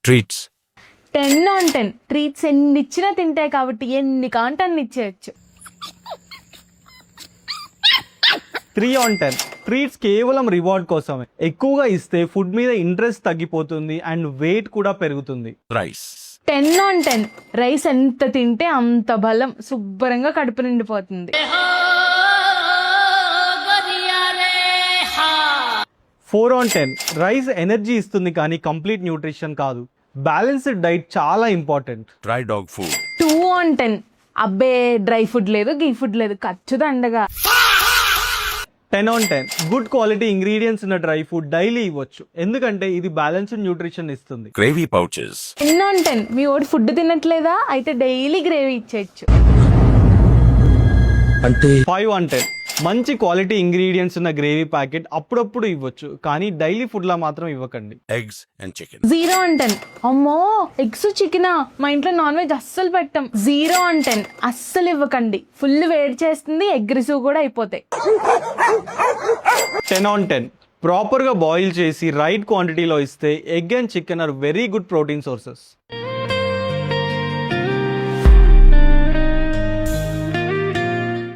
Treats 10/10. Treats ఎన్ని ఇచ్చినా తింటాయి కాబట్టి ఎన్ని కాంటే అన్ని ఇచ్చేయచ్చు. 3/10. ట్రీట్స్ కేవలం రివార్డ్ కోసమే. ఎక్కువగా ఇస్తే ఫుడ్ మీద ఇంట్రెస్ట్ తగ్గిపోతుంది అండ్ వెయిట్ కూడా పెరుగుతుంది. రైస్ 10/10. రైస్ ఎంత తింటే అంత బలం, శుభ్రంగా కడుపు నిండిపోతుంది. 4/10. రైస్ ఎనర్జీ ఇస్తుంది కానీ కంప్లీట్ న్యూట్రిషన్ కాదు. బ్యాలెన్స్డ్ డైట్ చాలా ఇంపార్టెంట్. Dry dog food 2/10. అబ్బే డ్రై ఫుడ్ లేదు, గీ ఫుడ్ లేదు, ఖర్చు దండగా. 10/10. గుడ్ క్వాలిటీ ఇంగ్రీడియంట్స్ ఉన్న డ్రై ఫుడ్ డైలీ ఇవ్వచ్చు, ఎందుకంటే ఇది బ్యాలెన్స్డ్ న్యూట్రిషన్ ఇస్తుంది. Gravy pouches 10/10. మీ ఓడి ఫుడ్ తినట్లేదా, అయితే డైలీ గ్రేవీ ఇచ్చేయచ్చు. 5/10. మంచి క్వాలిటీ ఇంగ్రీడియంట్స్ ఉన్న గ్రేవీ ప్యాకెట్ అప్పుడప్పుడు ఇవ్వచ్చు, కానీ డైలీ ఫుడ్ లా మాత్రం ఇవ్వకండి. Eggs and chicken 0/10. అమ్మో ఎగ్స్ చికెనా, మా ఇంట్లో నాన్ వెజ్ అస్సలు పెట్టం. 0/10. అస్సలు ఇవ్వకండి, ఫుల్ వేడి చేస్తుంది, ఎగ్ రిసీవ్ కూడా అయిపోతాయి. 10/10. ప్రాపర్ గా బాయిల్ చేసి రైట్ క్వాంటిటీలో ఇస్తే egg and chicken or very good protein sources.